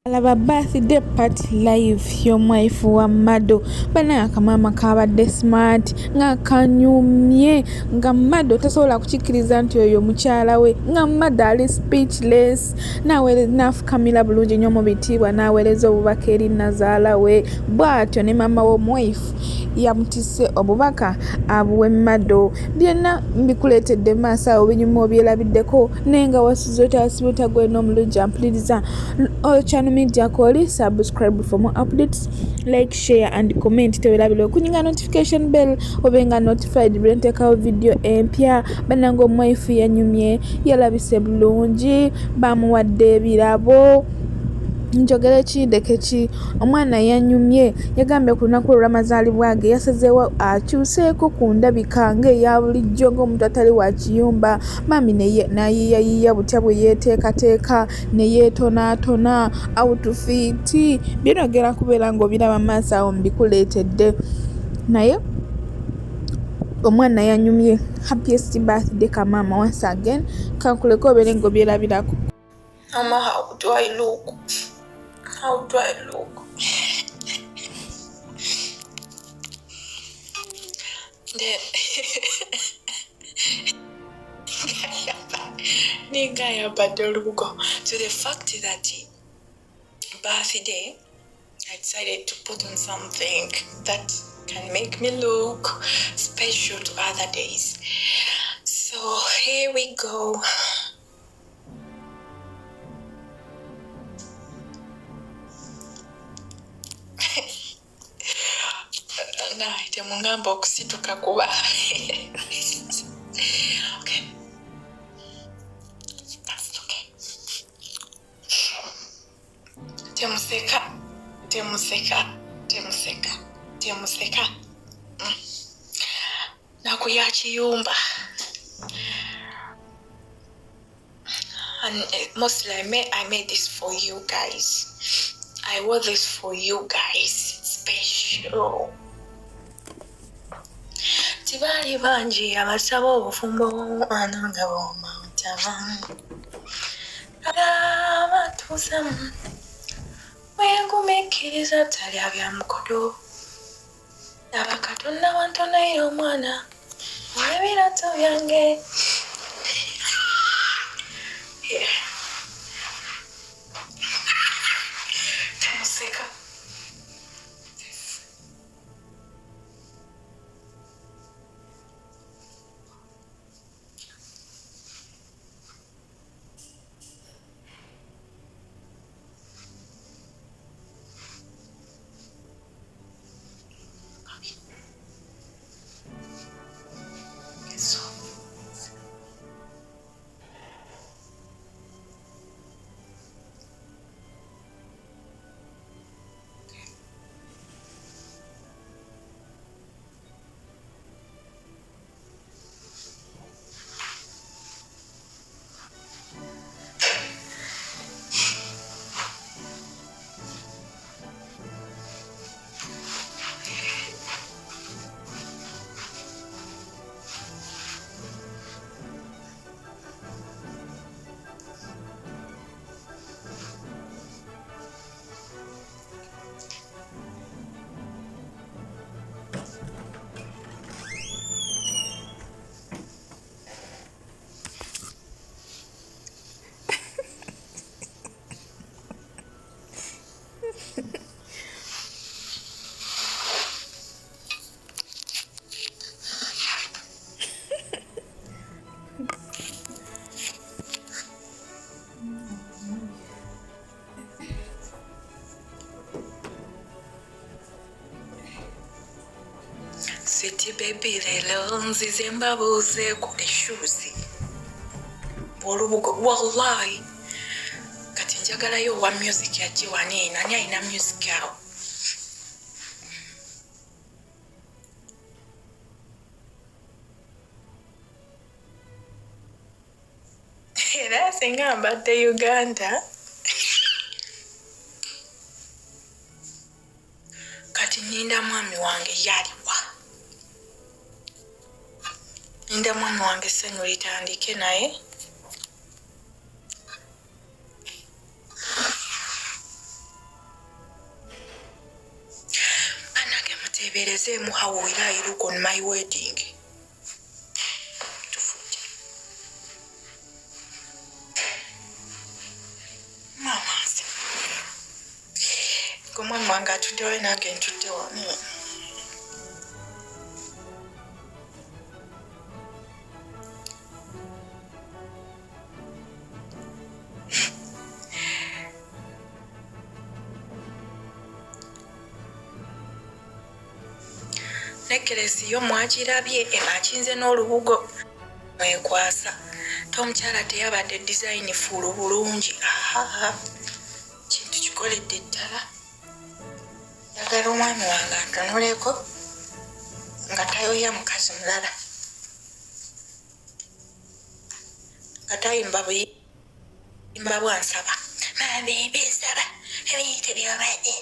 Laba Birthday party live y'omwaifu wa Mado. Bana akamama kabadde smart nga kanyumye nga Mado tasobola kukikkiriza nti oyo mukyala we nga Mado ali speechless n'afukamira bulungi nnyo mu bitiibwa n'aweereza obubaka eri Nazaala we bw'atyo ne mama w'omwaifu yamutisse obubaka abuwe Mado. Byonna mbikuleetedde maaso awo binyuma obyerabiddeko naye nga wasuze otasibuta gwe n'omulungi ampuliriza channel media call, subscribe for more updates, like, share and comment. Tewelabilo kunyinga notification bell obenga notified brenteka video empya. Banango mwaifu yanyumye yalabise bulungi bamuwadde ebirabo. Njogera ki omwana yanyumye yagambye ku lunaku lw'amazaalibwa ge yasazeewo akyuseeko ku ndabika ng'eya bulijjo ng'omuntu atali wa kiyumba. Mami nayiyayiya butya bwe yeeteekateeka ne yeetonaatona awutufiiti binogera kubeera ng'obiraba maaso awo mbikuleetedde naye omwana yanyumye. Happiest birthday kamama once again. Kankuleko obeere ng'obyerabirako. Mama, how do I look? How do I look? To the fact that birthday, I decided to put on something that can make me look special to other days. So here we go. Temungamba okusituka kuba. Okay. That's okay. Temuseka. Nakuya kiyumba. And mostly I made this for you guys. I wore this for you guys. It's special. Tibali banji abasaba obufumbo ananga bomutava. Abatusamu. Wengumekkiriza talya bya mukodo. Abakatonda wantonayo omwana. Ebirato byange. Yeah. Temuseka. City baby lelo nzize mbabuze ku issues. Olubugo wallahi kati njagalayo wa music ya Jiwani nani alina music yao. Era singa mbadde Uganda. Kati ninda mwami wange yaliwa. Ninda mwami wange senyo litandike naye. mperezeemu how will I look on my wedding. Tufute. Mama nze. Omwami wange atuddewo nange ntuddewo. Nekelesi yo mwakirabye akinze n'olubugo mwekwasa tomukyala teyabadde design fulu bulungi kintu kikoledde ddala yagala omwami wange atonoleko nga tayoya mukazi mulala nga tayimba buyimba bwansaba mabebe nsaba ebiyite byobadde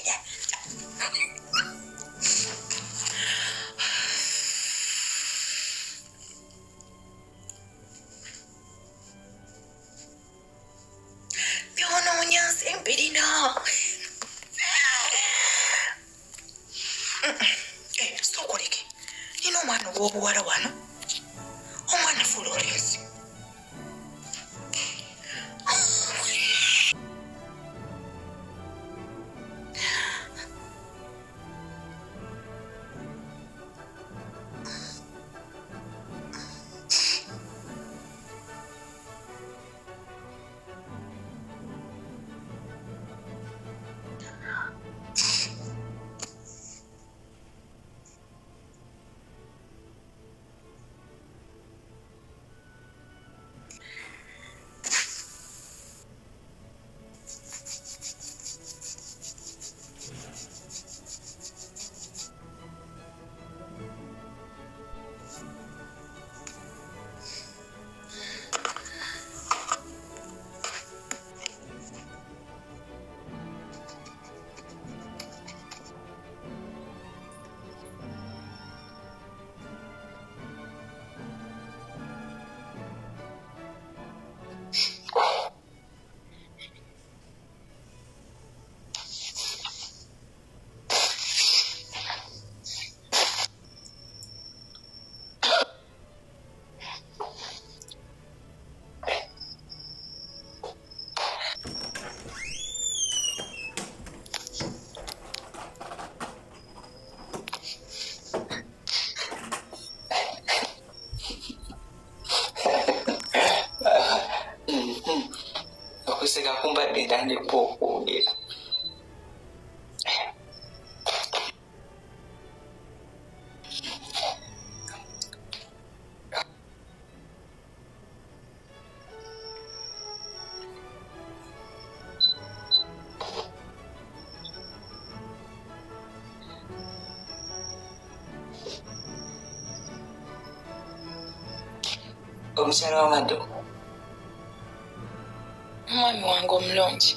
Birina. Sokoleke. Nino omwana w'obuwala wano. Omwana Florence. Okuseka kumbadde ntandika okwogera. Omukyala wa Mado. Omwami wange omulungi.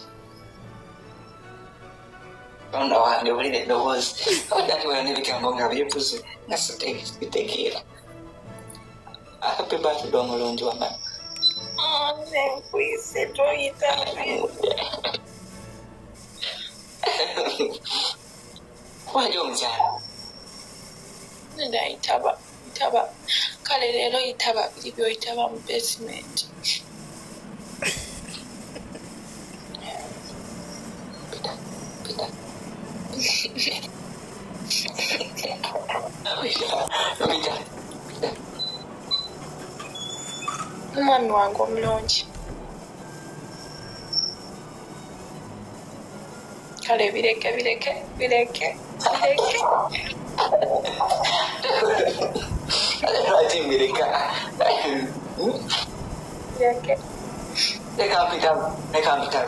Onda wange wulira eddoboozi. Abadde ati wala n'ebigambo nga byebuze nga sitegeera. Happy birthday omulungi wa Mado. Nze nkwise toyita. Wali omukyala? Ndayitaba. Kale leero yitaba biri byoyitaba mu basement. Omwami wange omulungi. Kale bireke. Ati mbireka. Bireke. Leka mpita.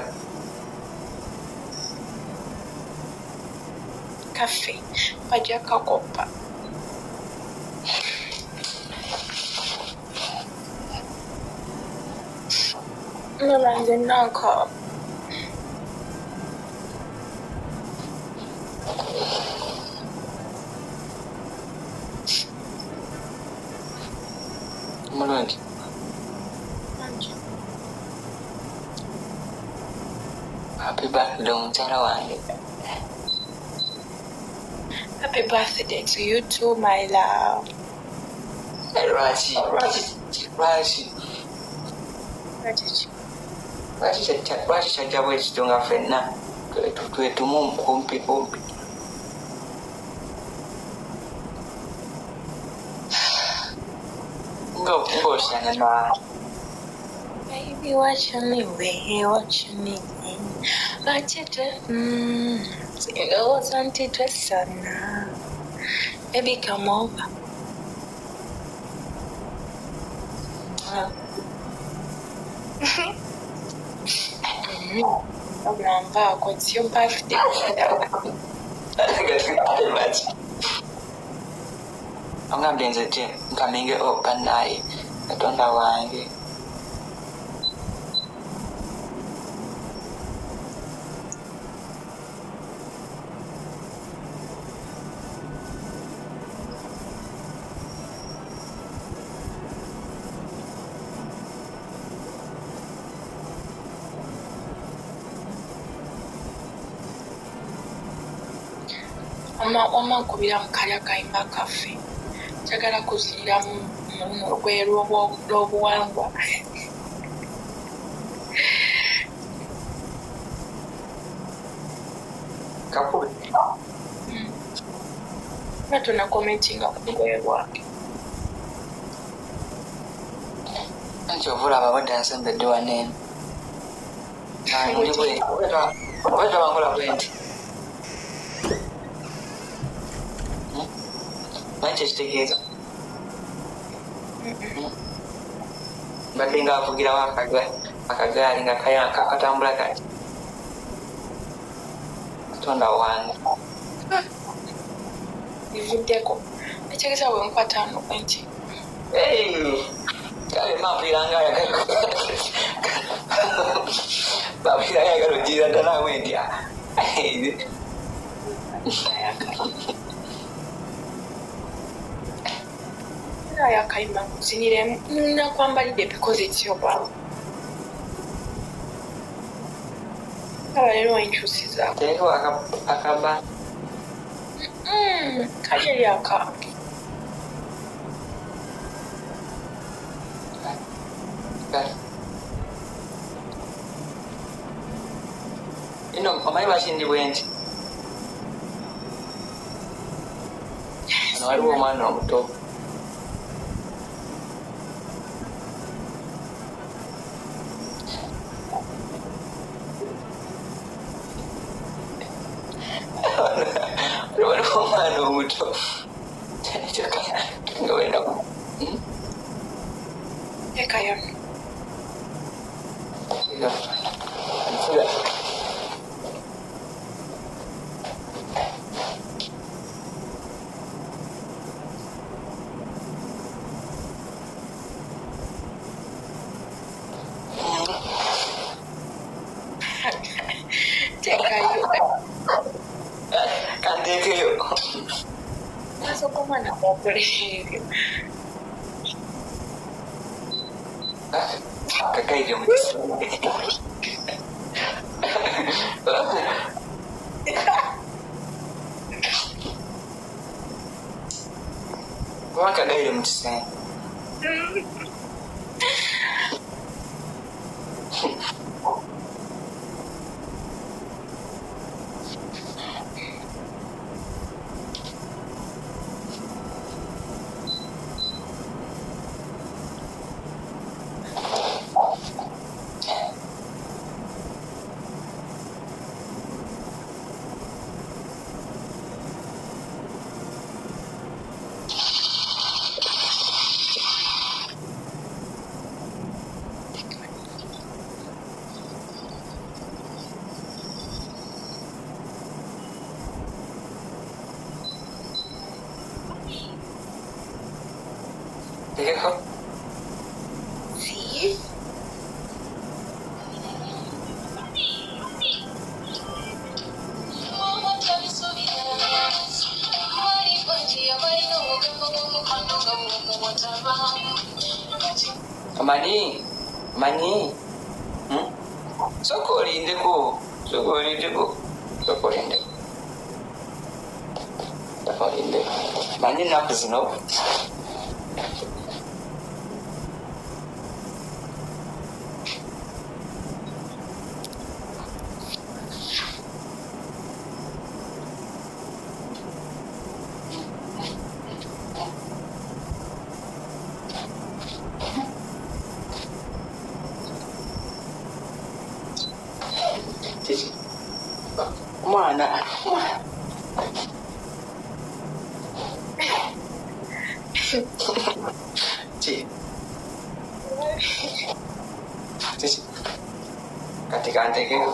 Kaffe bajja kakopa. Nolanje nanka. Mulungi. Happy birthday omukyala wange. Happy birthday to you too, my love. Raji. Chajja bwe kityo nga ffenna twetumu kumpi. Ng'osana na Baby, what you need? But it wasn't it sana. Baby, come over. It's your birthday. amugambye nze gye nkaminge bannaye katonda wange Wama nkubira mu kalya kayimba kaffe njagala kuzinira mu lugoye lw'obuwangwa kakube batona commentinga ku lugoye lwange nti ovulaba bwadde ansembedde waneeno obadde bankola bwe nti manyi kyekitegeeza mbadde nga avugirawo akagaali nga katambula kati katonda wange bivuddeko ekitegeeza bwe nkwataano enti kale mampiranga ayagala ogiira ddalawe ndya yakayima nkuziniremu nakwambalidde because it's your birthday aba leero wenkyusizaako tereko akaba kali eri akange ino omanyi lwaki bwe nti ano waliwo omwana omuto waliwo omwana omuto nga wenda ekayo tekayo kanteekeyo nasooka omwana bwakola ebyo kakaire mukisa kuba kagaire mu kisenge Dejo. Sí. Mani. Sokolindeko. manyi ennaku zino mwana kati kantekeko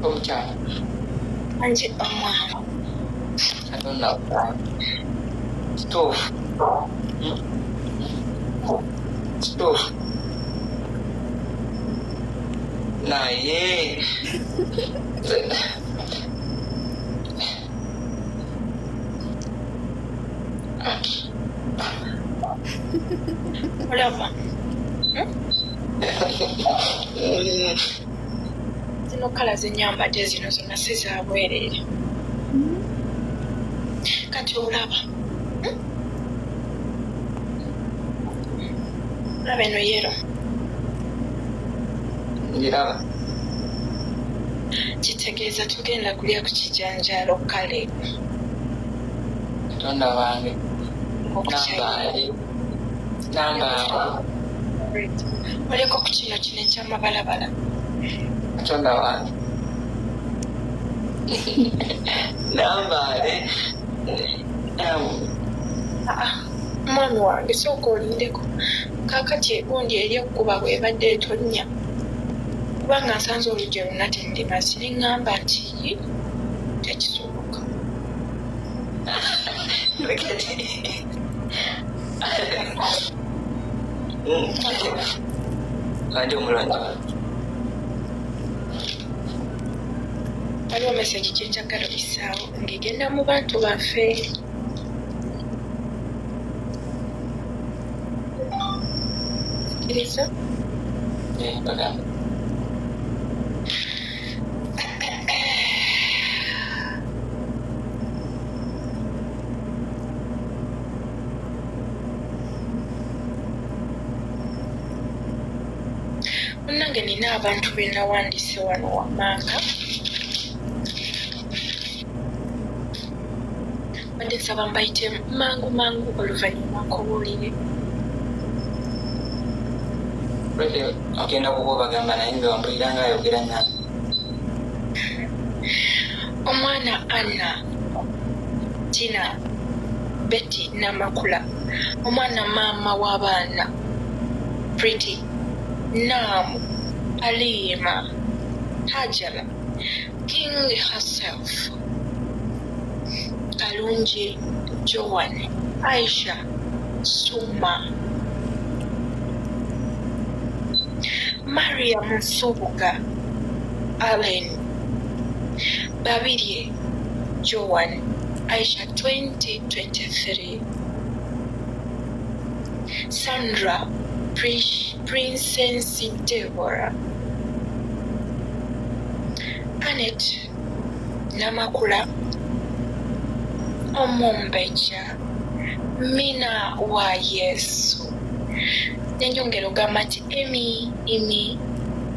omukyala anje omwana atonnakuba kituufu kituufu naye olaba zino kala zenyambadde zino zonna si za bwereere kati olaba olaba eno yero ngiraba kitegeeza tugenda kulya ku kijanjaalo kale katonda wange okukyayira nambaale oleko ku kino ekyamabalabala katonda wange nambaale mwami wange sooka olindeko kaakati egundi eri okkuba bwebadde etonnya kubanga nsanze olugero luna tendimasi neŋŋamba nti tekisoboka andi omulonzi waliwo mesagi gyenjagala bisaawo ng'egenda mu bantu baffe sikiriza bagamba munnange nina abantu be nawandiise wano wammanga badde nsaba mbayite mangu oluvannyuma nkobuulire ogenda kuba bagamba naye mbe wampulira nga ayogera nami omwana Anna Tina Betty Namakula omwana maama w'abaana Pretty Namu Alima Hajara King herself Kalunji Joan Aisha Suma Mariam Nsubuga Allen Babirye Joan Aisha 2023 Sandra Princess Deborah Annette Namakula Omumbeja Mina wa Yesu nenjongera ogamba nti Emi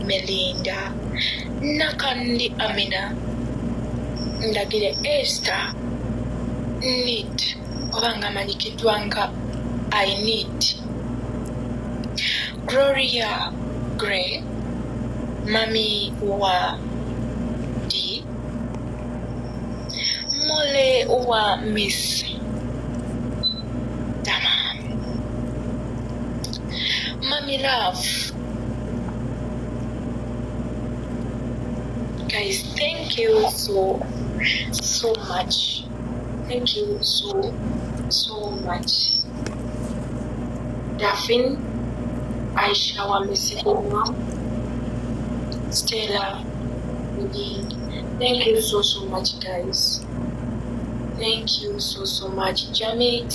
Melinda Nakandi Amina ndagire Esther Need obanga amanyikiddwa nga I Need Gloria Gray Mami wa D Mole wa Miss Dama Mami Love guys, thank you so much. Thank you so much. Daphne, Aisha wa Misikuma, Stella, Nadine. Thank you so much, guys. Thank you so much, Janet,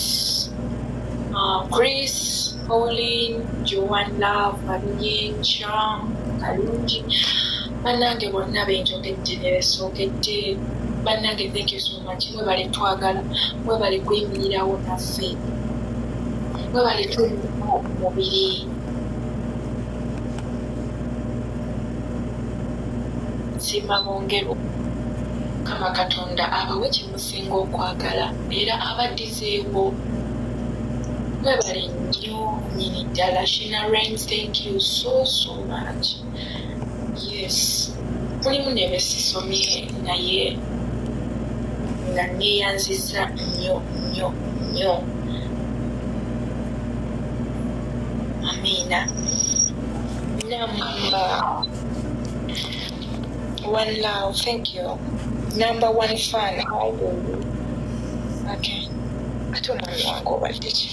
Chris, Pauline, Joanne Love, Marinye, Cham, Kalunji. Bannange bonna benjogedde ne besookedde bannange thank you so much mwebale twagala mwebale kweyimirirawo naffe mwebale tulimu omubiri nsiima bongero kama katonda abawe kyemusinga okwagala era abaddizeewo mwebale nnyo nyini ddala Shina Rains thank you so much. Yes, mulimu ne besisomye naye nga neeyanziza nnyo. Amina. Number one love, thank you. Number one fan, hi baby. Okay. Ate omwami wange obadde ki?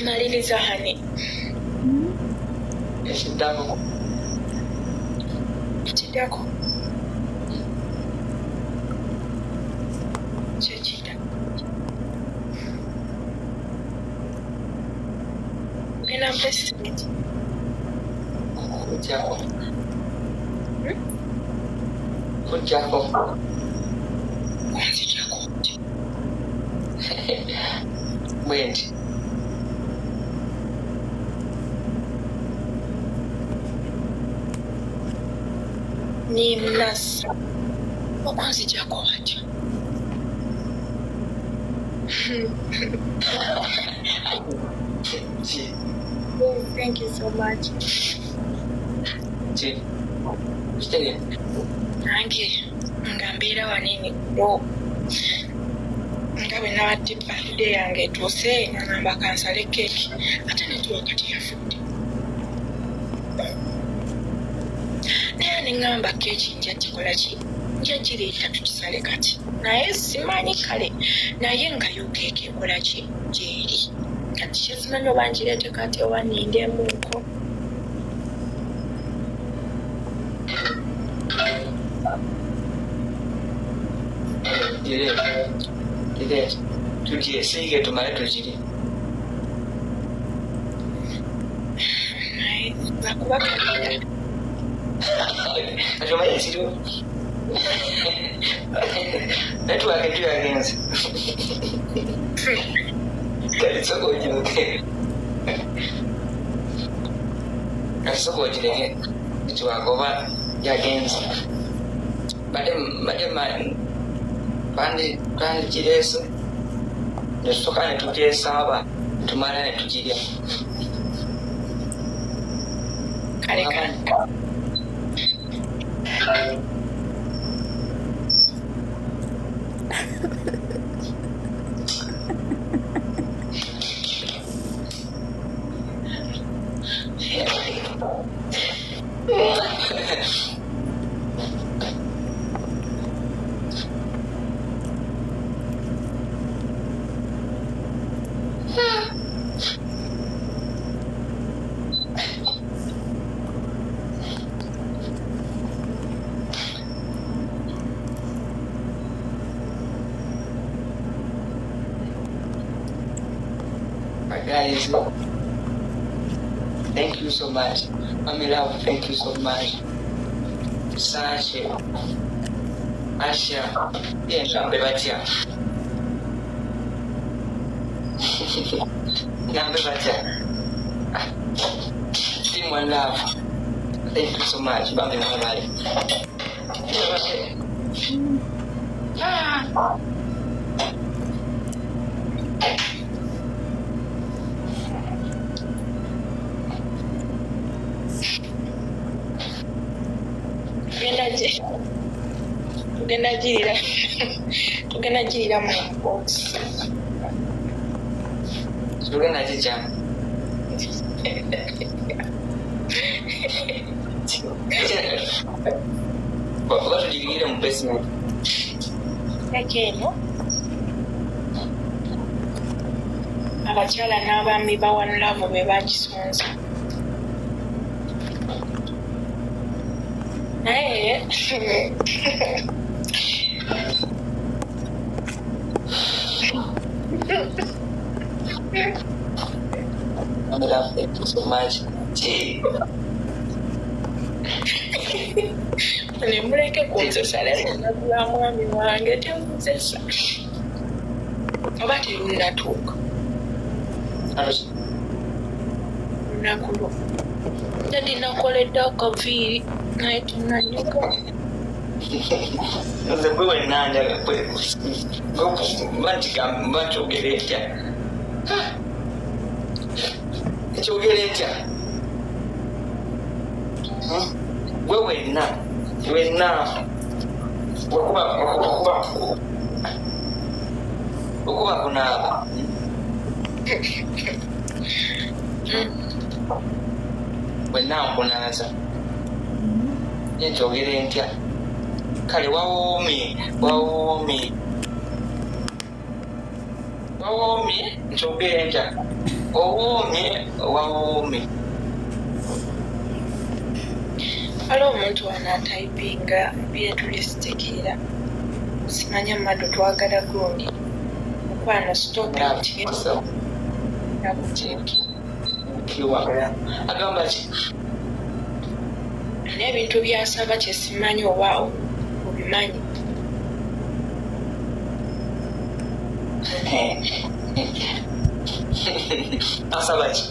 Maliriza hani. ekiddako Ekiddako kyekidda ogenda mu president kujjako kujjako onzijjako bwe nti nimnasa okunzijjako atyo Oh, thank you so much. Nange nga mbeera wanene kulo nga bwe nabadde birthday yange etuuse nagamba kansale keeki ate netuwa kati yafudde naye neŋŋamba keeki nja gikola ki nja gireeta tukisale kati naye simanyi kale naye nga yo keeki ekola ki gyeri kati kyezimanyi oba ngireete kati oba nindemuuko tugiye siige tumale tugiri naye lwakuba kalira atomaye kiriwo netwake tuyagenze kalisoko ogiruke kalisoko ogireke netwake oba yagenze badde twandigireese netusoka netugyesaba tumala netugirya kale kale Guys, thank you so much. Mommy love, thank you so much. Sasha, Asha, nambe batya. Nambe batya. Team one love. Thank you so much. Bambi mwabali. tugenda girira mu airport tugenda gijja oba tugirire mu basement eka eno abakyala n'abaami bawanulavu be bagisonza naye thank you so much. nemuleke kunzesa lwa mwami wange temunzesa oba terunatuuka lunaku lwo jadi nakoledde akaviiri naye tunanyuka nze gwe wenanja bakyogera etya ekyogera etya gwe wenna okuba kunaaba wenna nkunaaza yenkyogera entya kale wawoomye nkyogera entya wawoomye ali omuntu wanaatayipinga byetulizitegeera simanya Mado twagala gundi okwana stopiti nakuteeki agamba ki n'ebintu byasaba kyesimanyi oba obimanyi asaba ki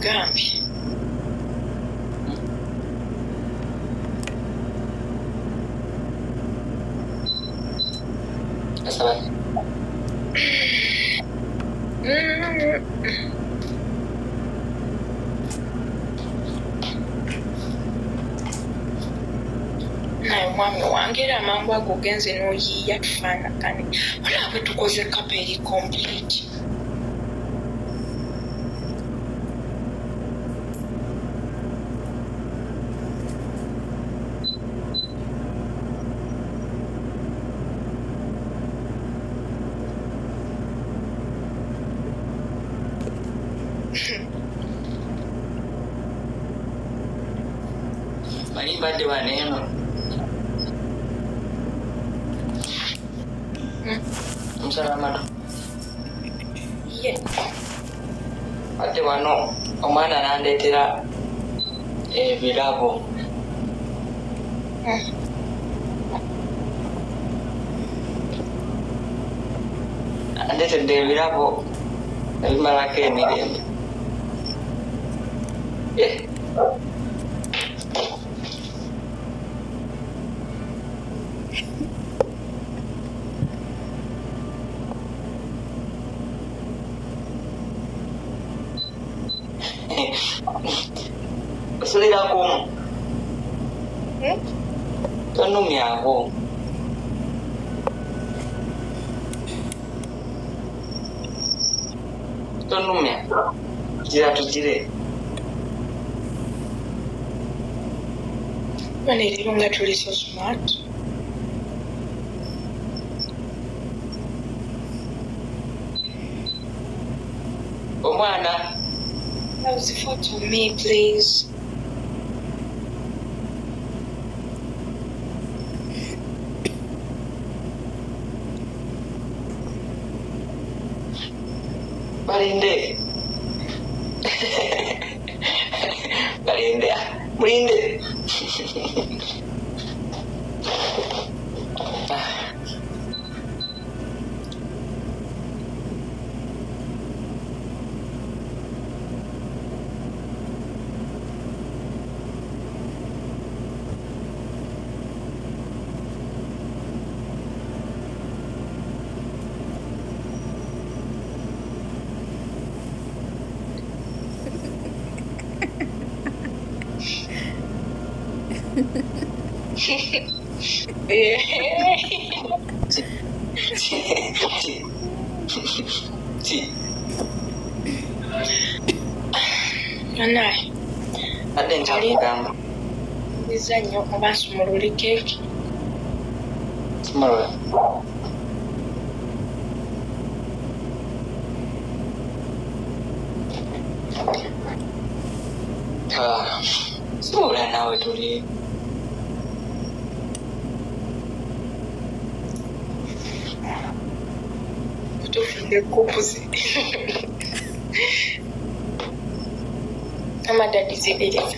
gambye asaba ki naye mwami wange era amangu ago ogenze n'oyiiya tufaanagane olaba bwe tukoze kapa eri complete. Mali badde waneeno. Omusala Mado. Ye. Badde wano omwana n'andeetera ebirabo. Andeetedde ebirabo ebimalako emirembe. Osulirako tonumyawo. Tonumya gira tugire. Mane leero nga tuli so smart. Omwana. That was the photo of me, please. Balinde. Balinde. Mulinde. Anaye. Ate nkyakugamba. Nziza nnyo oba nsumulula keeki. Sumulula. Sumulula naawe tuli. Tufudde kupuzi. Amadadi zibiriza.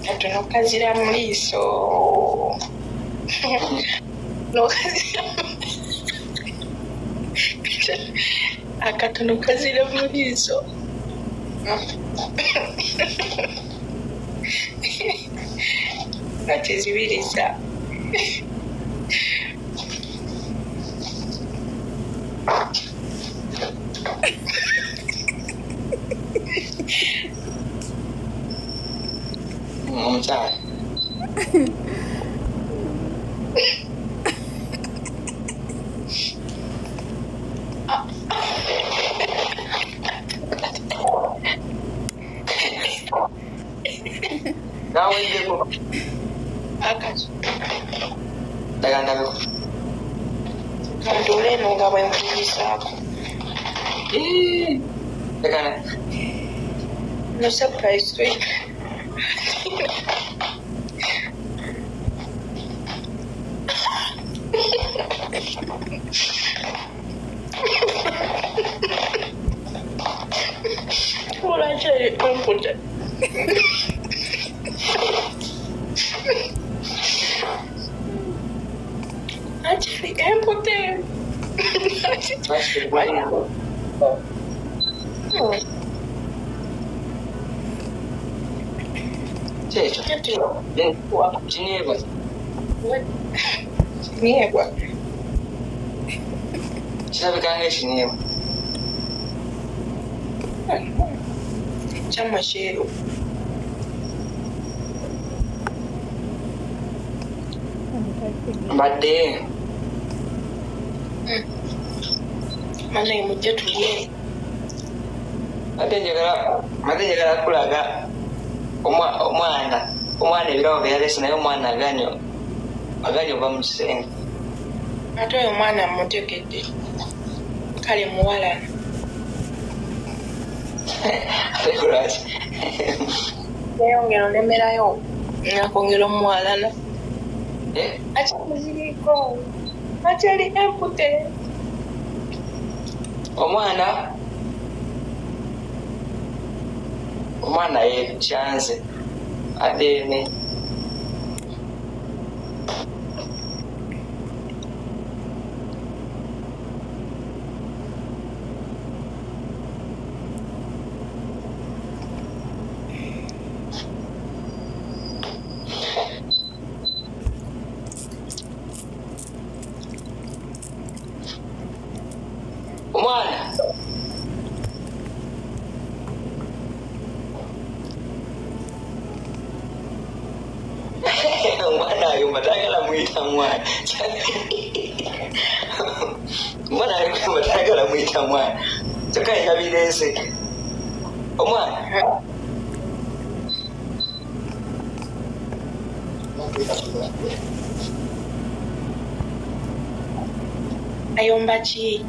Katono kazira mu liiso. Akatono kazira mu liiso. Kati zibiriza. Omukyala. Nawendeko. Akazi. Daga ndabeko. Kandole eno nga bwe nkuyisaako. Tekana. No surprise week. Well, I tell you, don't put it. Actually, don't put it. Checho. Chiniebwa. Niebwa. Kirabika ng'ekiniebwa. Kyamma kyeru. Mbadde. Manaye mujje tulye. Ate njagala kulaga omwana ebirabo bye yaleese naye omwana aganye ova mu kisenge. Ate oyo omwana mutegedde. Kale muwala. Ate lwaki? Neyongera olemerayo. Nakongera omuwalana. Eh? Ati muziriko. Ati ali empute. Omwana yekyanze adeene. Omwana omwana ayomba tayagala muyita mwana. Omwana ayomba tayagala muyita mwana. Kyokka alina bireese. Omwana Ayomba ki?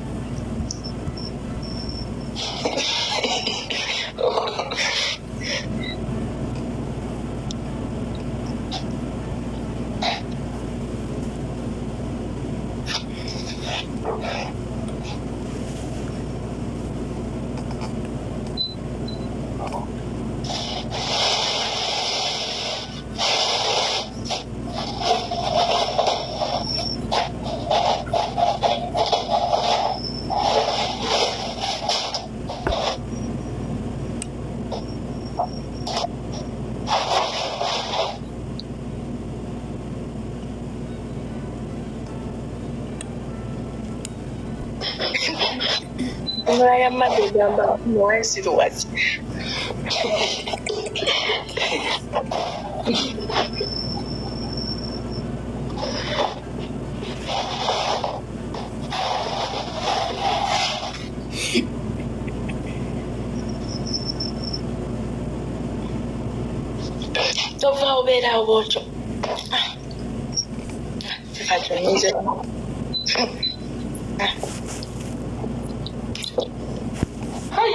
Engola ya Mado egamba muwansi lwaki. Tova obeera bwotyo. Kikakyonyize.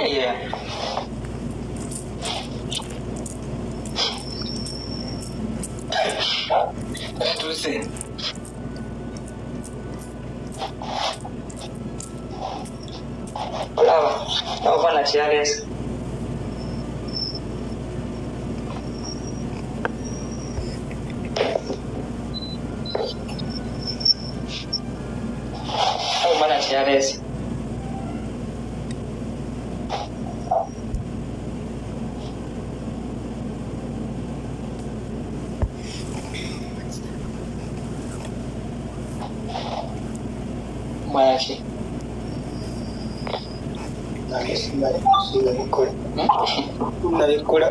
ayaya. Tuuse. Olaba n'okufaana kyeyaleese. N'okufaana kyeyaleese. Mwaki? Nabikola.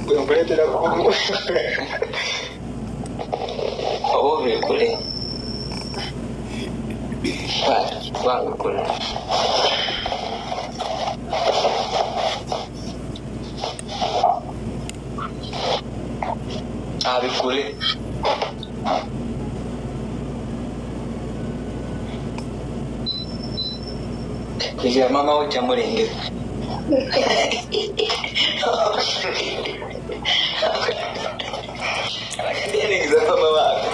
Bwembuleetera kumu. Oba obikole. Wabikola. Abikole. Kugira mama ojja mulengera. Abakendeereza mama waako.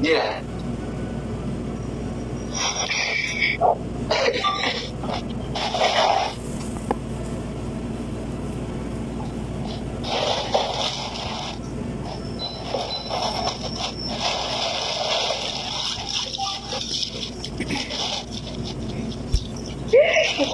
Gira. What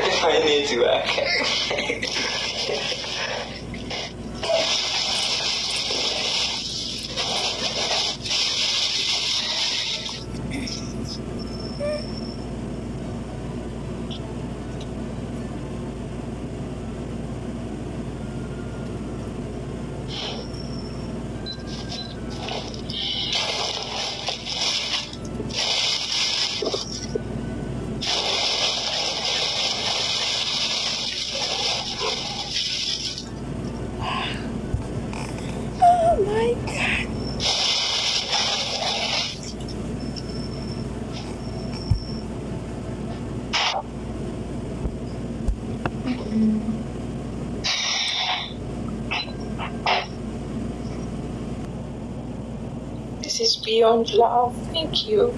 if I need to work? Oh my God. This is beyond love. Thank you.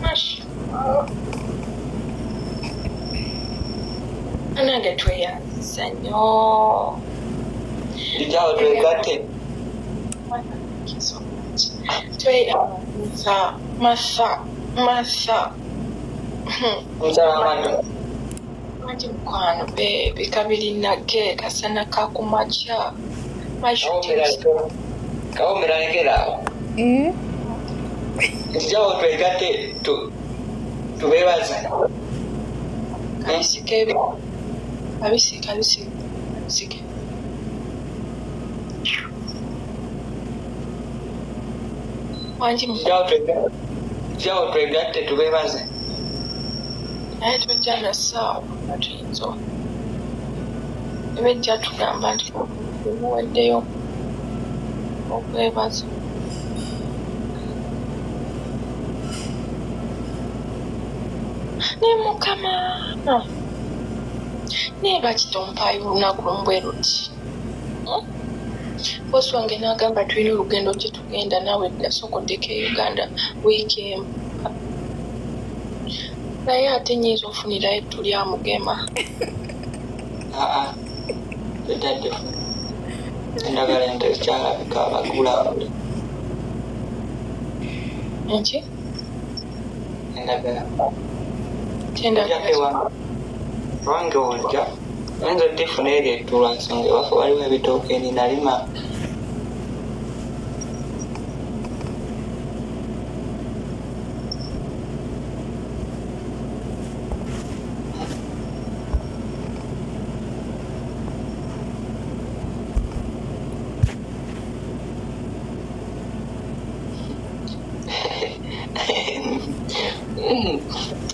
Much. Another tweyanza nnyo. Lijawo twegatte. Thank you so much. Tweyanza masa. Mukyala Mangi mukwano baby kabiri nage kasana kakumacha. My shooting. kawomera legera. Lijawo twegatte tubeebaze. Kabisike. Mangi mukwano. Lijawo twegatte tubeebaze. Naye tujja na ssaawa nga tuyinza ebejja tugamba nti ebuwaddeyo okwebaza. Ne mukama neeba kitompaayo olunaku lumbwe luti bosi wange n'agamba tulina olugendo gye tugenda naawe nasokoddeko e Uganda wiiki emu naye ate nnyinza ofunirayo tuli amugema. Tetadde endagala ente zikyalabika abagula Enki? endagala Kyendagala. Wange ojja oyinza oddifuna eri ettulwa nsonga ewaffe waliwo ebitooke ninalima.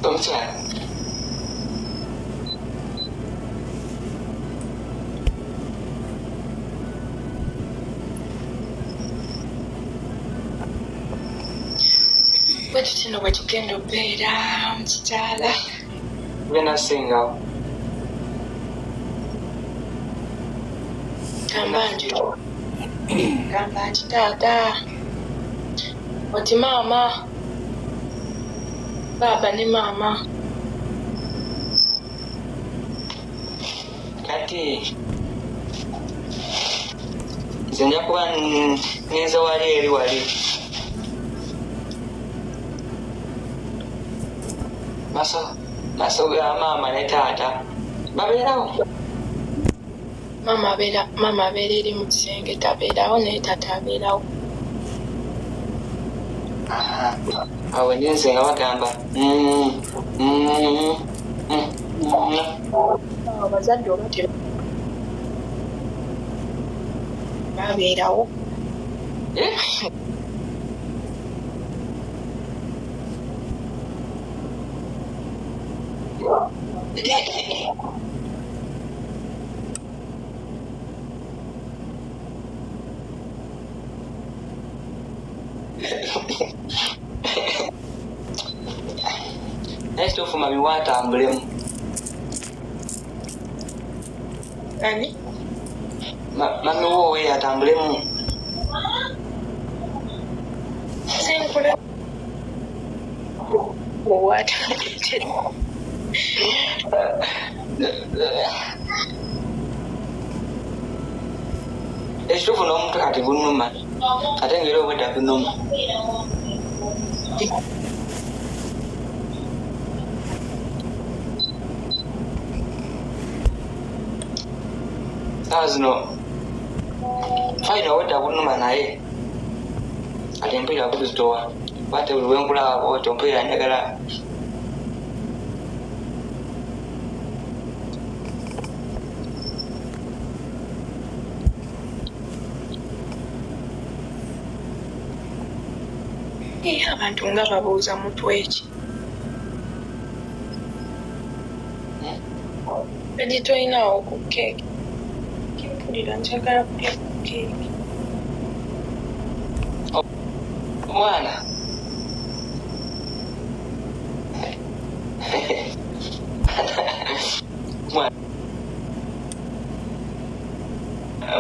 Omukyala bwe tutino bwe tugenda obeera mukikyala tugenda kusingawo. gamba nti taata oti maama baaba ne maama Kati nze nja kuba ngenza wali eri wali maso ga maama ne taata babeerawo. maama abeera eri mu kisenge tabeerawo naye taata abeerawo. Awo nyenze nga bagamba abazadde oba babeerawo. naye tofuma biwatambulemu. Ani? Mami wowe atambulemu. Senkula. What? Ekituufu n'omuntu kati gunnuma ate ngeri obwedda gunnuma. Saawa zino fayina obwedda gunnuma naye ate empiira kuzitowa bate buli wenkulaba oti ompiira njagala. Abantu nga babuuza mutwe ki egitolinawo ku keeki kimpulira njagala kulya ku keeki. Omwana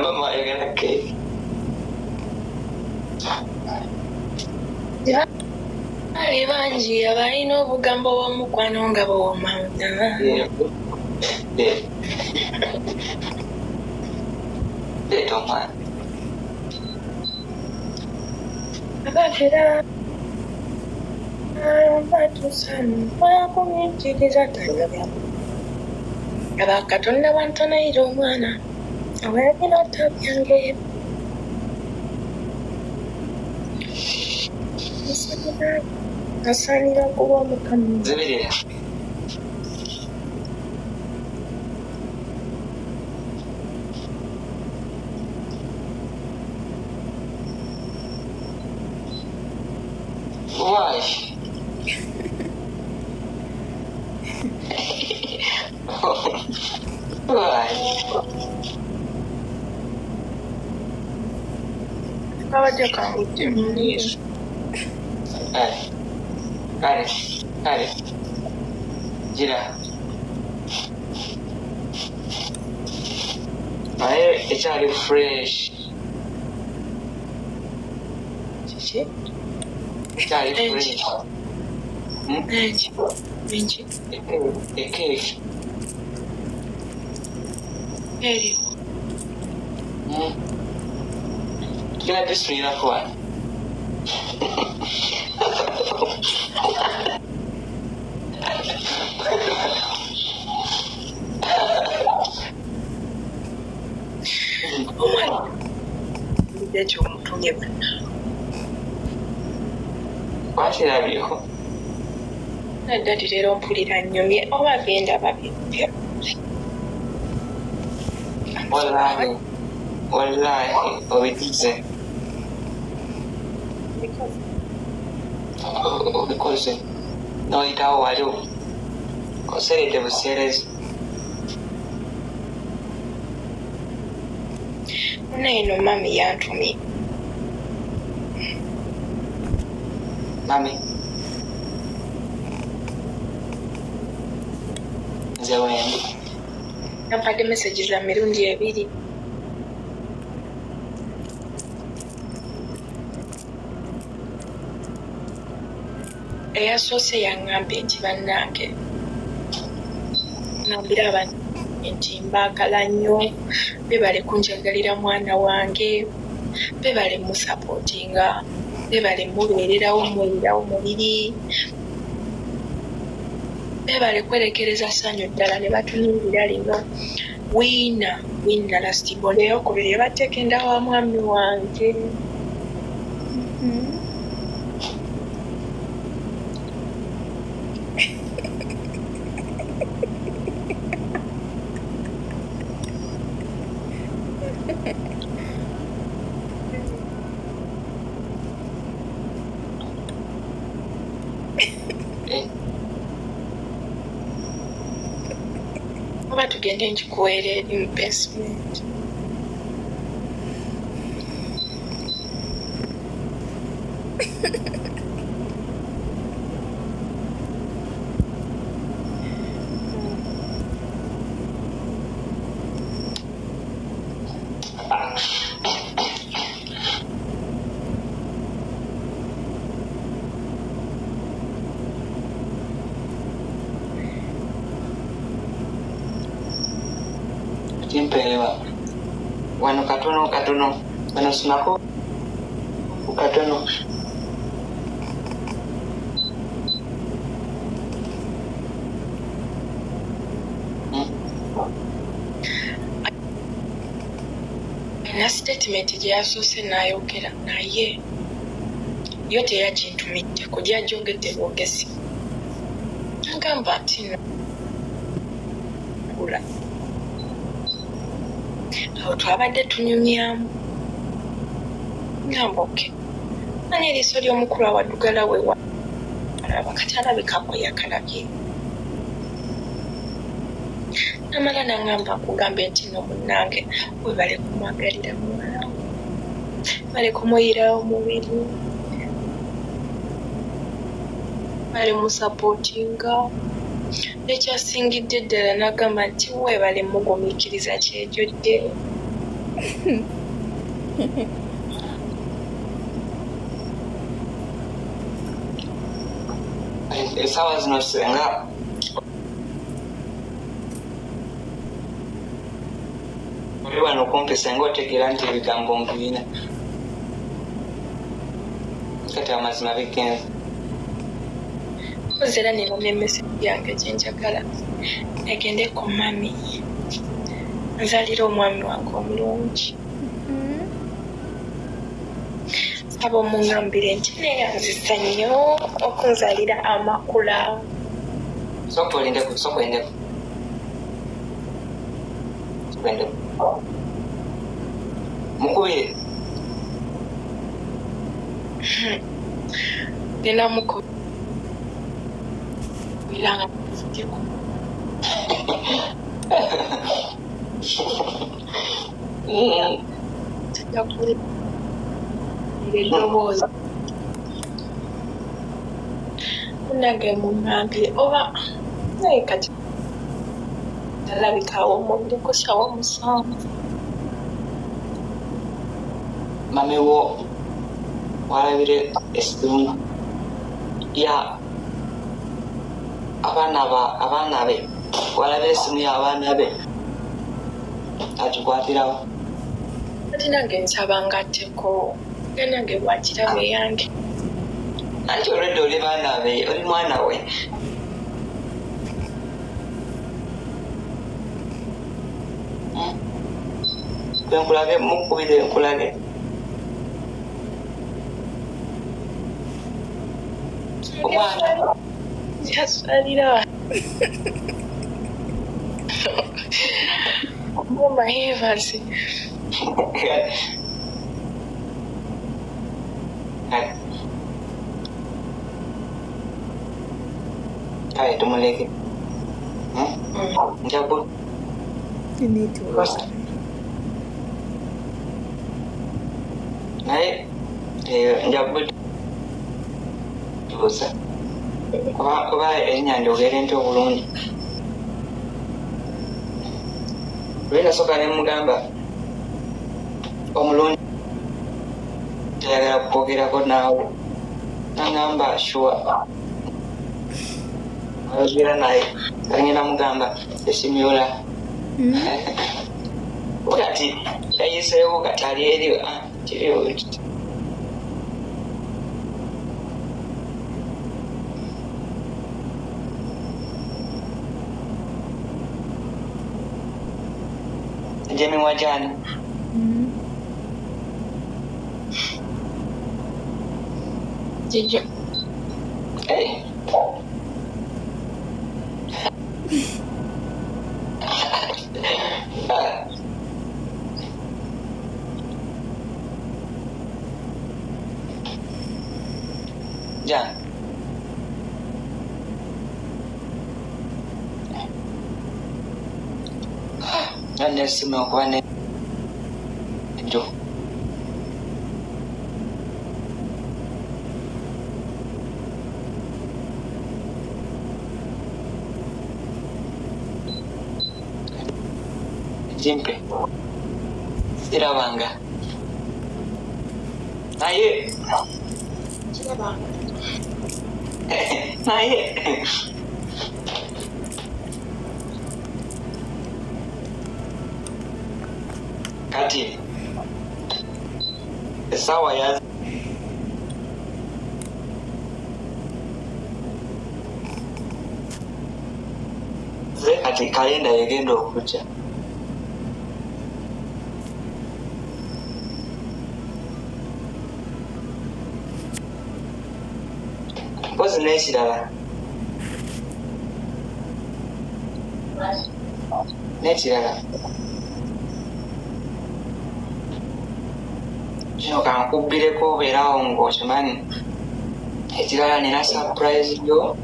mama ayagala keeki. Bali bangi abalina obugambo bw'omukwano nga bawoma. Leeta omwana. Abatera batusanu bakunyikiriza tayagala. Aba Katonda wantonayira omwana awayagala tabyange. Asaanira kuba omukama. Zibirira. Why? Why? Abadde kangudde mu liiso. Kale. Gira. Naye ekyali fresh. Kiki? Ekyali fresh. Enki? Ekeeki. Eriwo. Tulina disitulina kuwano. Ekyomutunye bonna Wakirabyeko. naddati leero mpulira nnyumye oba genda babipya. Wallahi obituze. Obikoze n'oyitawo wali oseredde buseerezi. Neno mami yantumye. Mami nze wendi. Nampadde message za mirundi ebiri. Eyasoose yaŋŋambye nti bannange ŋŋambira abantu nti mbaagala nnyo, beebale kunjagalira mwana wange, beebale musapootinga, beebale mubeererawo muwulirawo mubiri, beebale kwerekereza ssanyu ddala ne batunuulira lino. Wiina lastibon eyokubiri ebateeka enda wa mwami wange. Oba tugende nkikuweera eri mu basement. Timpewa wano katono wano sunako katono na statement gye yasoose n'ayogera naye yo teyakintumidde kujya gyongedde bwogezi agamba nti nagula awo twabadde tunyumyamu ngamba oke manya eriiso ly'omukulu awaddugala we walaba kati alabikako yakalabye namala nangamba nkugambe nti no munnange we bale kumwagalira muwala bale kumuyirawo mubiri bale musapootinga ekyasingidde ddala nagamba nti weebale mugumiikiriza kyejjodde essaawa zino senga oli wano kumpi senga otegeera nti ebigambo nkubina kati amazima bigenze era nino n'emmese yange gyenjagala egende ku mami nzalira omwami wange omulungi saba omuŋambire nti neyanzisa nnyo okunzalira amakula sokolindeku mukubire ninamuko ilanga mfutiko takuri eddoboozi munage muŋambire oba naye kati talabikawo omundeko sawa musanvu mami wo walabire esimu ya abaana be walabire esimu y'abaana be agikwatirawo kati nange nsaba ngatteko nga nange bwakirabe yange anti olwedde oli baana be oli mwana we kwenkulage mukubire enkulage omwana yaswalira ngoma hevazi kale tumuleke njabu naye njabu tubuuza kuba erinnya njogere nti obulungi lwe nasooka ne mugamba omulungi tayagala kukwogerako naawe nangamba shuwa ayogera naye agenda mugamba esimyola kati yayiseewo kati ali eri kiriwo jemiwa jana jijo hey. Jan nesimu okuba nejo jimpe Sirabanga. Naye. Sirabanga. Naye. Kati. Sawa ya ati kalenda yegenda okujja. Mpozi n'ekirala. N'ekirala. Kino kankubbireko obeerawo ng'okimanyi. Ekirala nina surprise yo.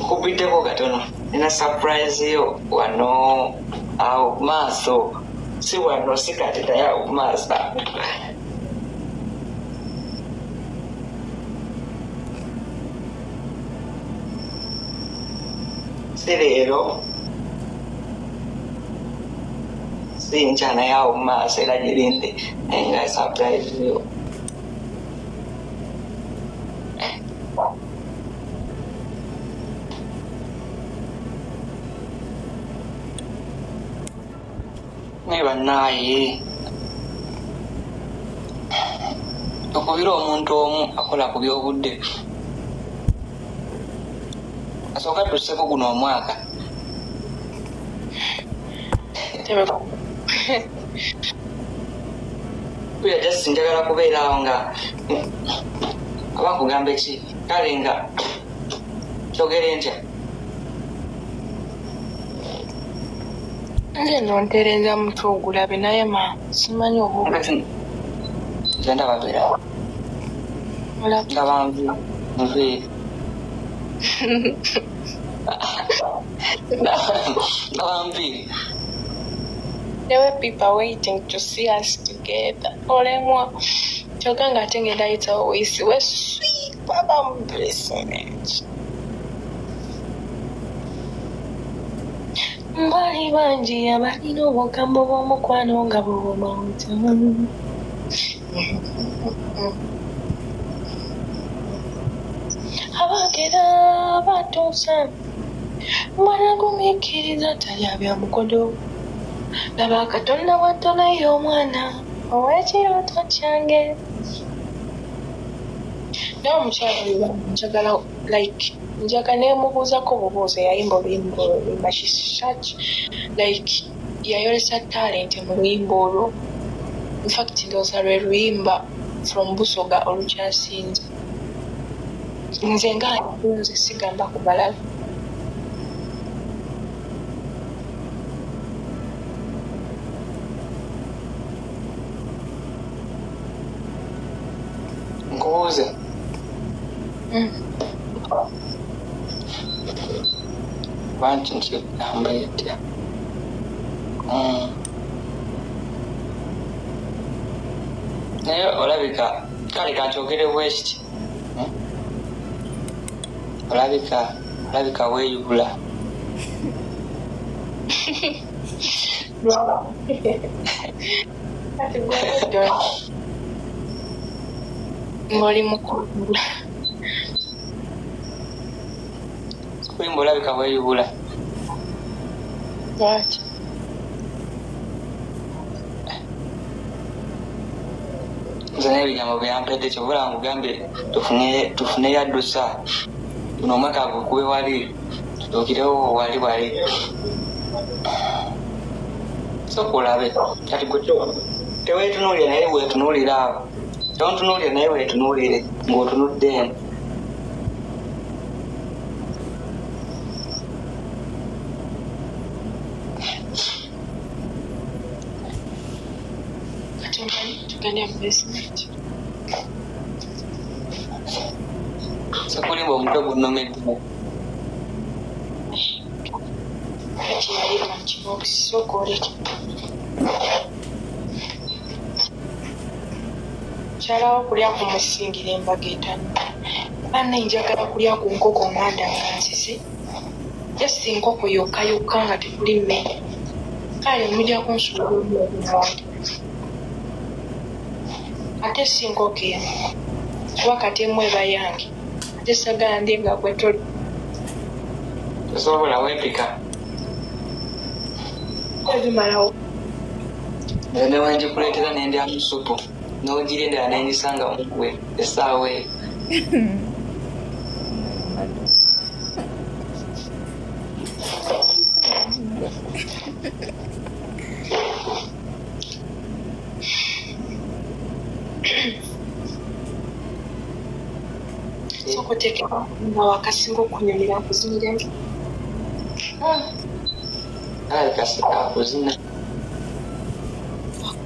Nkubiddeko katono. Nina surprise yo wano awo maaso. Si wano si kati naye awo maaso. Si leero. Si nkya naye awo maaso era girinde. Naye nga surprise yo. Bannaaye okubira omuntu omu akola ku by'obudde asooka tusseko guno omwaka kuya just njagala kubeerawo nga aba nkugamba eki kale nga kyogere ntya nze nontereza mutwe ogulabe naye ma simanyi obuba genda babeerawo nga banvuire nga banvuire. There were people waiting to see us together. Olemwa kyokka nga ate ngenda yitawo weyisi we sweet baba blessing. Mbali bangi abalina obugambo bw'omukwano nga bw'omawuta. Abagera batuusa banagumiikiriza talya bya mukodo. Laba Katonda watolayo omwana ow'ekirooto kyange. Naye omukyala njagala njagala neemubuuzako obubuuzo yayimba oluyimba olwo. She's such yayolesa talent mu luyimba olwo. In fact ndowooza lwe luyimba from Busoga olukyasinze. Nze nga nze sigamba ku balala. Nkubuuze. Lwaki nkigamba etya? Naye olabika kale kankyogere bwekiti. Olabika weeyubula. Ng'oli mukulu. Kulimba olabika weeyubula. Lwaki? Nze n'ebigambo byampedde kyobula nkugambye tufune yaddusa. Guno omwaka gukube wali tutuukirewo wali. Sooka olabe kati gwe teweetunuulire naye weetunuulire awo. Tontunuulire naye weetunuulire ng'otunudde eno. Tugende mu basement. Sekulimba omutwe gunnomedde. Kati yayima mu kibokisi sooka oleke. Mukyalawo kulya kumusingira embaga etaano. Banne njagala kulya ku nkoko nganda nga nzize. Just enkoko yokka nga tekuli mmere. kale mujja kunsuubula ate sinkoke kuba kati emweba yange ate sagala ndi nga gwe toli tosobola wempika ebimalawo ne wenjikuleetera nendya mu supu n'ogirendera nendisanga mugwe essaawa eyo sokuteekera nga wakasinga okunyumira nkuzinire kale kasika akuzina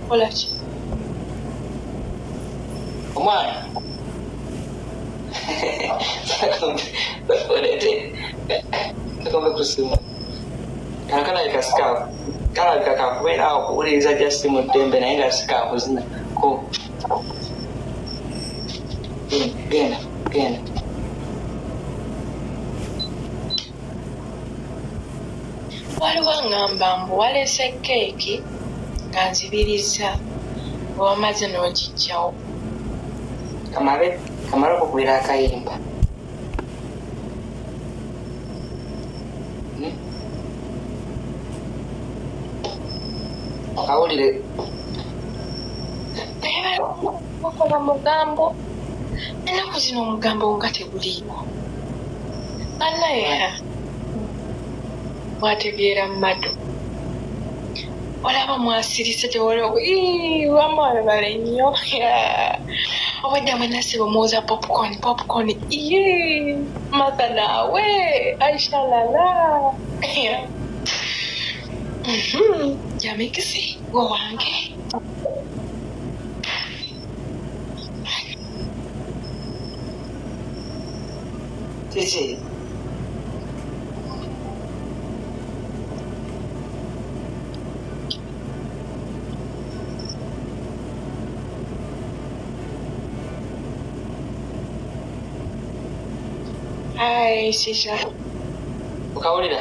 kola ki omwana olete kakombe kusimu kano kalabika sikaaku kalabika kakubeera awo okuwuliriza gya simu ddembe naye nga sikaakuzina ko genda waliwo ngamba mbu walese keeki nga nzibiriza wamaze n'ogijjawo kamale okukubira akayimba okawulire okola mugambo ennaku zino omugambo nga teguliiwo annaye mwategeera Mado olaba mwasirise tewaliwo wamwebale nnyo obwedda mwenasiba omuwoza popcorn maka naawe aishalala jamikisi gwe wange kiki Hi, Sisha. okawulira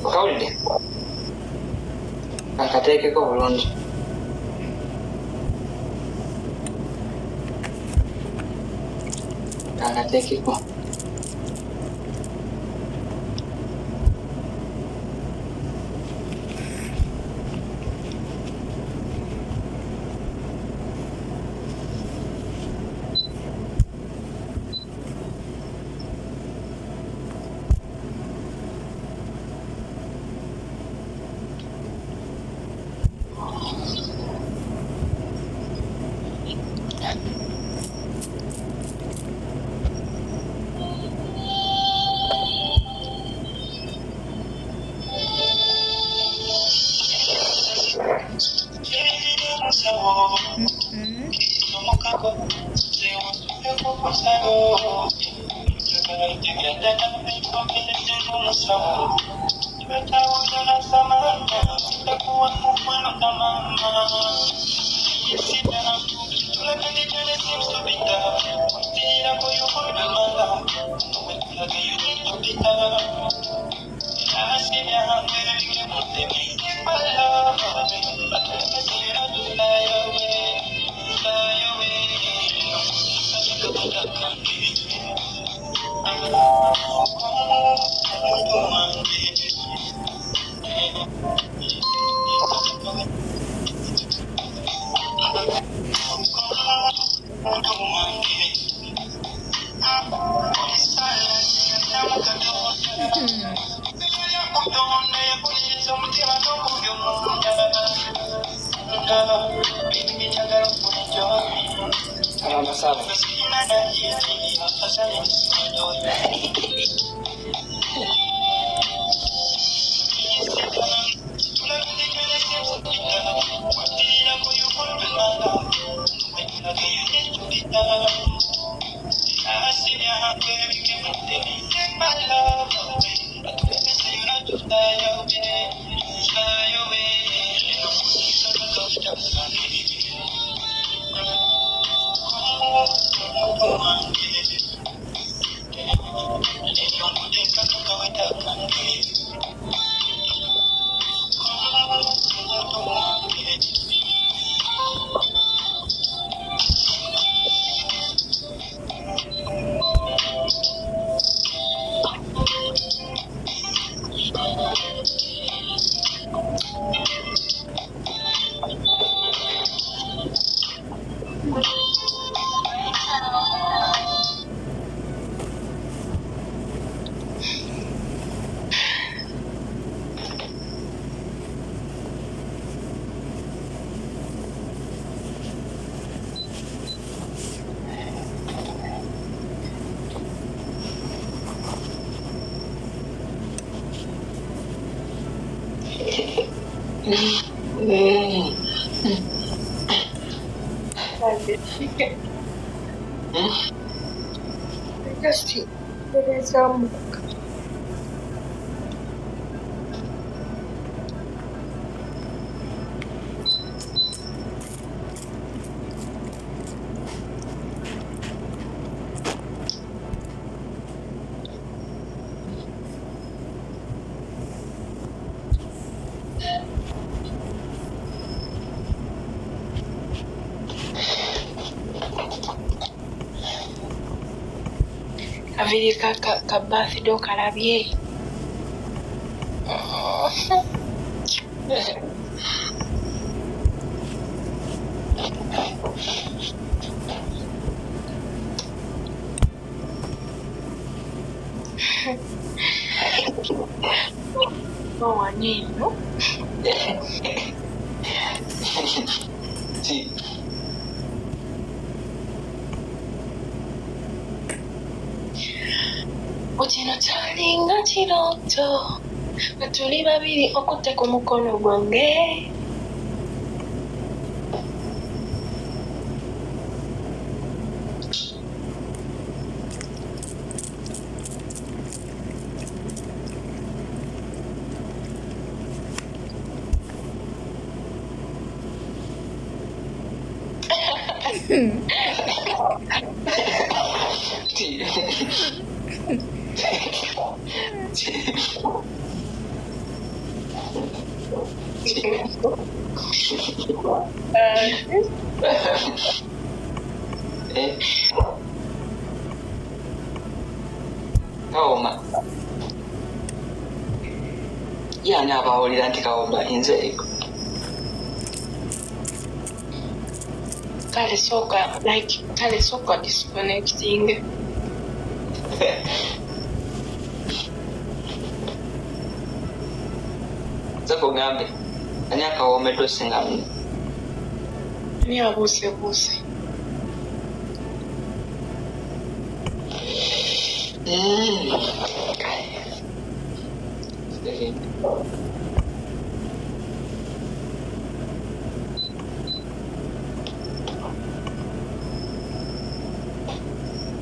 okawulidde akateekeko bulungi akateekeko amasavu Just there is some. Avili ka birthday okalabye. Oh, waneno. Kino kyalinga kirooto nga tuli babiri okutte ku mukono gwange. Kawoma yani abawulira nti kawoma nze kale sooka disconnecting. Zakugambe ani akawomeddwa singa muno Ani abuusebuuse.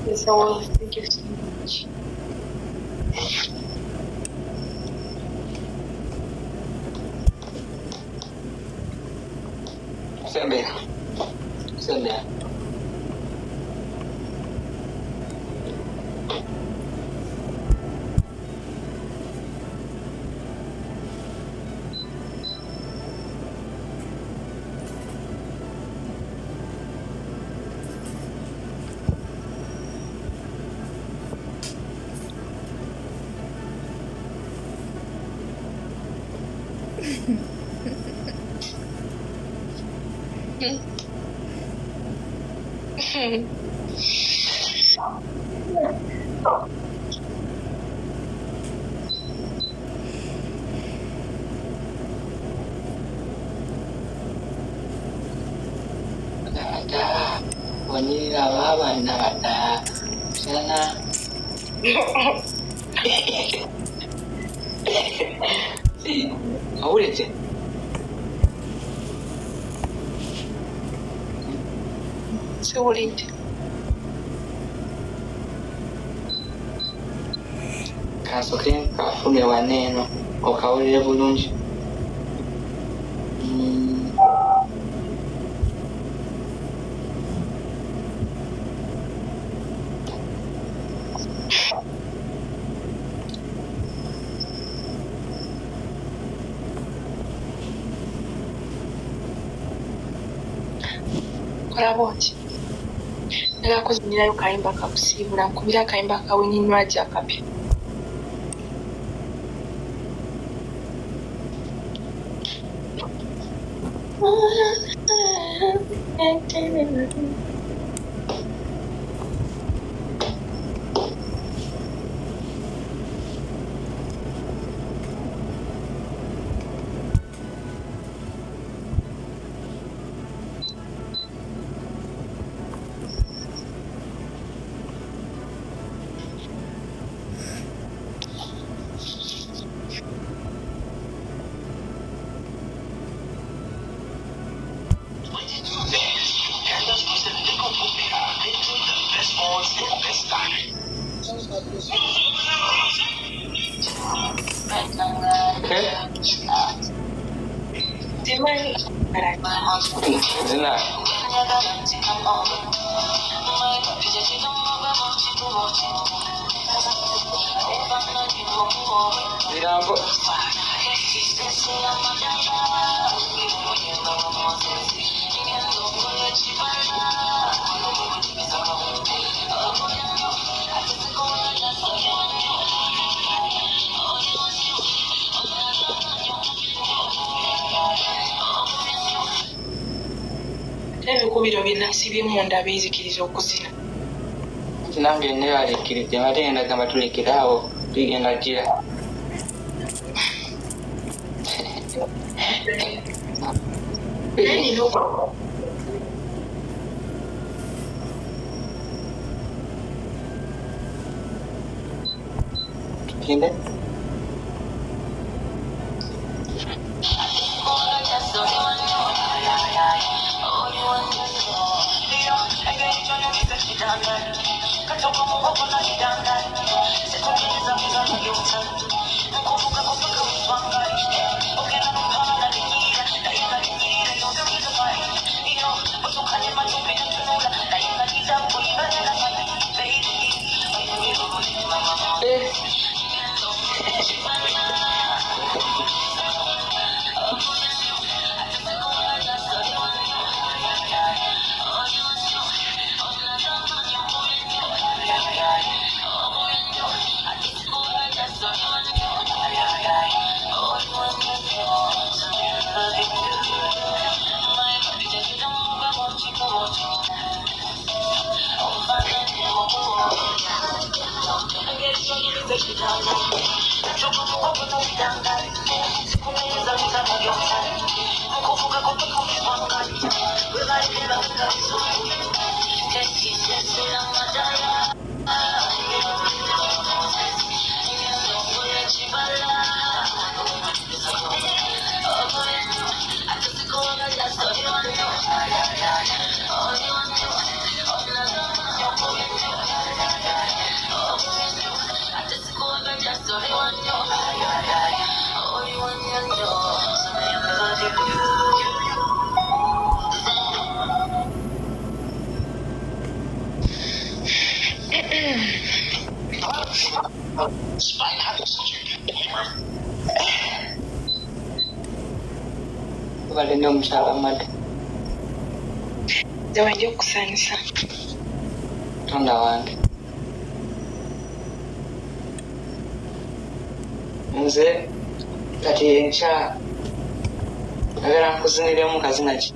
Yes, I was. Thank you so much. Sembea wanyirira abaana bata sana awulete Siwulidde. kasoke kafune waneeno okawulire bulungi. Kolaba oti. Njagala kuzinirayo kayimba kakusiibula nkubira akayimba kawenyinywaji akapya. Ebikubiro binasibye munda bizikiriza okuzina. Nange nebalekkiridde ate ngenda gamba tulekeraawo tugenda gira. Tugende. Balina omukyala Mado. Nze wajja okusanyusa. Tonda wange. Nze kati enkya agala nkuziniremu kazina ki?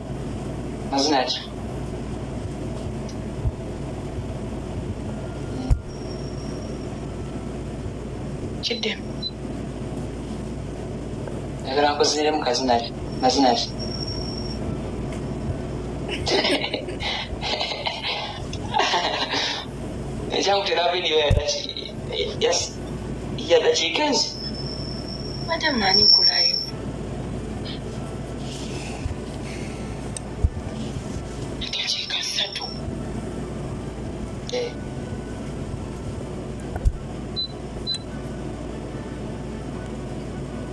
Mazina ki? Kiddemu. Agala nkuziniremu kazina ki? Mazina ki? Ekyamutera vidiyo yadakiika ezi. Madam ani kulayo. Dakiika 3.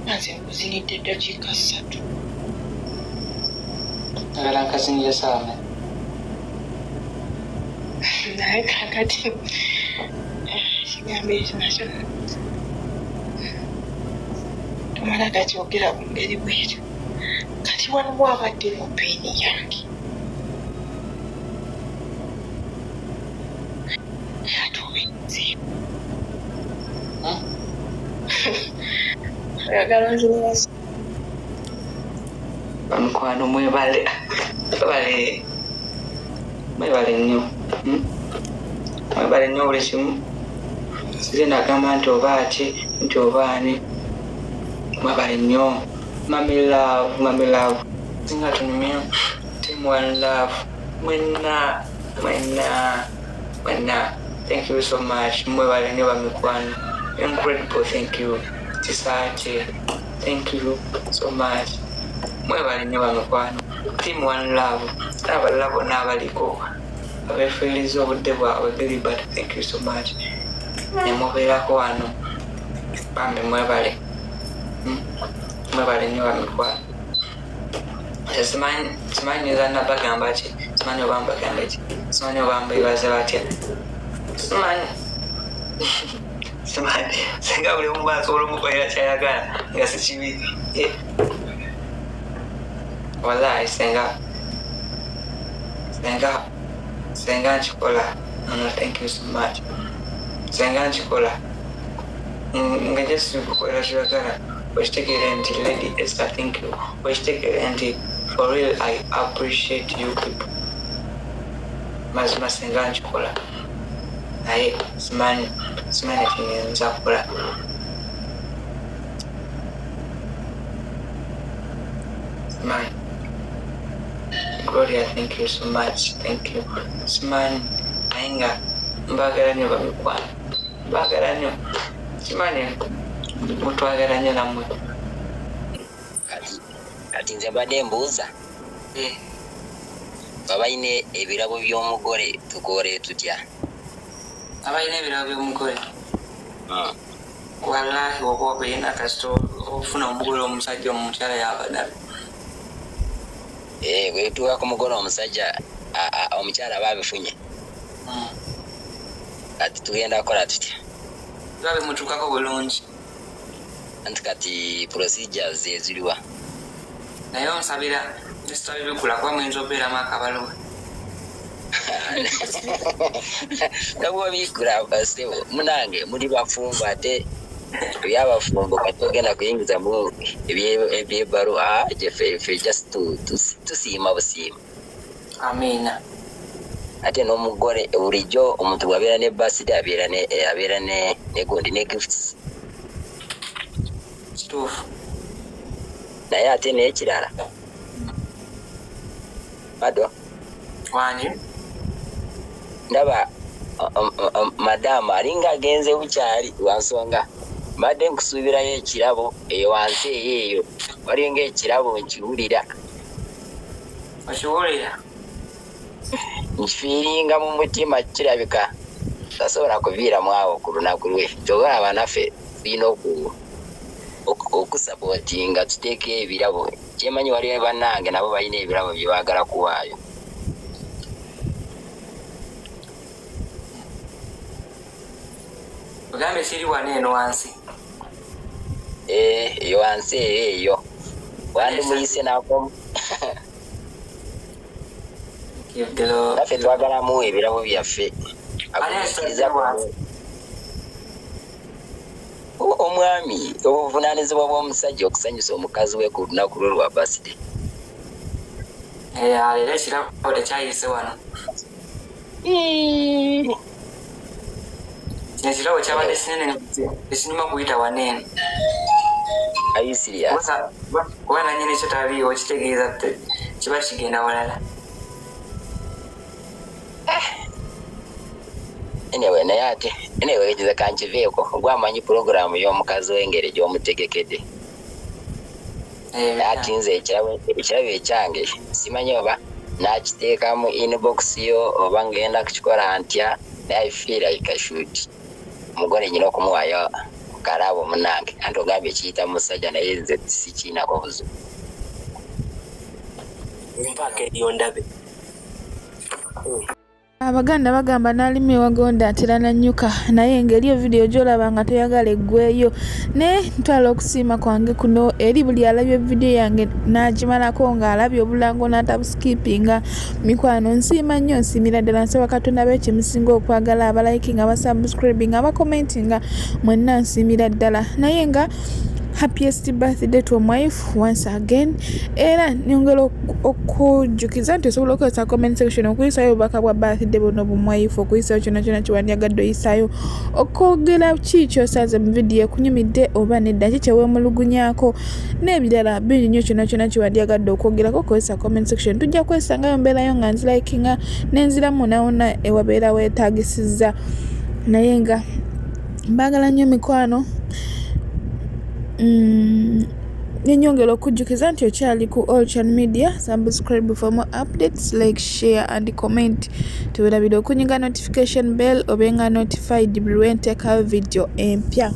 Nze nkuzinidde dakiika 3. Agala nkazinire saawa. Naye kakati ekigambo ekyo nakyo tomala gakyogera mu ngeri bwetyo. Kati wano bwabadde mu peeni yange. Atuwenze. Oyagala nzimuwaza. Bamukwano mwebale. Mwebale nnyo. Mwebale nnyo buli kimu. Size nagamba nti oba ate nti oba ani. Mwebale nnyo. Mami love. Singa tunyumya. Team one love. Mwena. Thank you so much. Mwebale nnyo bamikwano. Incredible, thank you. Tisate. Thank you so much. Mwebale nnyo bamikwano. Team one love. Abalala bonna abaliko abeefeeriza obudde bwabwe Gilbert, thank you so much. Ne mubeerako wano bambi mwebale nnyo bamikwano. Simanyi neza nabagamba ki, simanyi oba mbagambe ki, simanyi oba mbebaza batya, simanyi singa buli omu asobola omukolera kyayagala nga si kibi. Wallahi senga nkikola. No, thank you so much. Senga nkikola nga just kukolera kyayagala wekitegeere nti Lady Esther, thank you. Wekitegeere nti for real I appreciate you people. Mazima senga nkikola naye simanyi kinyinza kukola. Simanyi. Gloria, thank you so much. Thank you. Simanyi naye nga mbaagala nnyo bamikwano, mbaagala nnyo. Simanyi mutwagala nnyo nammwe. Kati nze mbadde mbuuza babalina ebirabo by'omugole tukoole tutya? Abalina ebirabo by'omugole wallahi oba obeera kasita ofuna omugole omusajja omukyala yabadala. Bwe tutuuka ku mugole omusajja omukyala aba abifunye. Kati tugenda kukola tutya? Biba bimutuukako bulungi. Anti kati procedures eziriwa. Naye onsabira bisita bibikula kuba muyinza obeeramu akabaluwa. Nabwo bikula basebo munange muli bafumbo ate byabafumbo kati ogenda kuyingiza mu ebyebaluwa jefe just tusiima busiima. Amiina. Ate n'omugole bulijjo omuntu bw'abeera ne birthday abeera ne gundi ne gifts. Kituufu. Naye ate n'ekirala Mado wangi ndaba madamu alinga agenze bukyali wansonga mbadde nkusuubirayo ekirabo eyo wansi eyo walinga ekirabo nkiwulira. okiwulira? Nkifiiringa mu mutima kirabika tasobola kuviiramu awo ku lunaku lwe. Kyogala naffe tulina okusapootinga tuteeko ebirabo. Kyemanyi waliwo bannange nabo balina ebirabo bye baagala kuwaayo. Ogambe siri wano eno wansi? Eyo wansi eyo wandimuyise nakomu. Naffe twagalamu ebirabo byaffe. Omwami obuvunaanyizibwa bw'omusajja okusanyusa omukazi we ku lunaku lwe lwa birthday. Era ekirabo tekyayise wano. Kino ekirabo kyabadde kinene ekinyuma kuyita wano eno. Are you serious? Kuba nannyini ekyo taliiwo kitegeeza kiba kigenda walala. Anyway ekize kankiveeko gwamanyi pulogulaamu y'omukazi w'engeri gy'omutegekedde. Ati nze ekirabo ekyange simanyi oba nakiteeka mu inbox yo oba ngenda kukikola ntya, naye I feel like I should. Omugole nyina okumuwaayo kalabo munange anti ogambye kiyita musajja naye nze sikiinako buzibu. Mpaaka eriyo ndabe. Abaganda bagamba n'alima ewagonda atera nannyuka, naye ng'eriyo vidiyo gy'olaba nga toyagala eggweeyo. Ne ntwala okusiima kwange kuno eri buli alabye vidiyo yange n'agimalako ng'alabye obulango n'atabusikipinga. Mikwano nsiima nnyo, nsiimira ddala, nsaba Katonda b'ekimusinga okwagala, abalikinga, abasubscribinga, abakomentinga, mwenna nsiimira ddala. Naye nga happiest birthday to my wife once again. Era nyongera okujjukiza nti osobola okukozesa comment section okuyisayo obubaka bwa birthday buno bumwayifu, okuyisayo kyonna kyewandyagadde oyisayo, okwogera ki kyosaze mu vidiyo ekunyumidde oba nedda, ki kyeweemulugunyaako n'ebirala bingi nnyo. Kyonna kyewandyagadde okwogerako okozesa comment section. Tujja kwesangayo mbeerayo nga nzilikinga nenziramu nawona ewabeera weetaagisizza. Naye nga mbaagala nnyo mikwano. nenyongera okujjukiza nti okyali ku Olchan Media. Subscribe for more updates, like, share and comment. Tuwerabire okunyiga notification bell obenga notified buli lwe nteekayo video empya.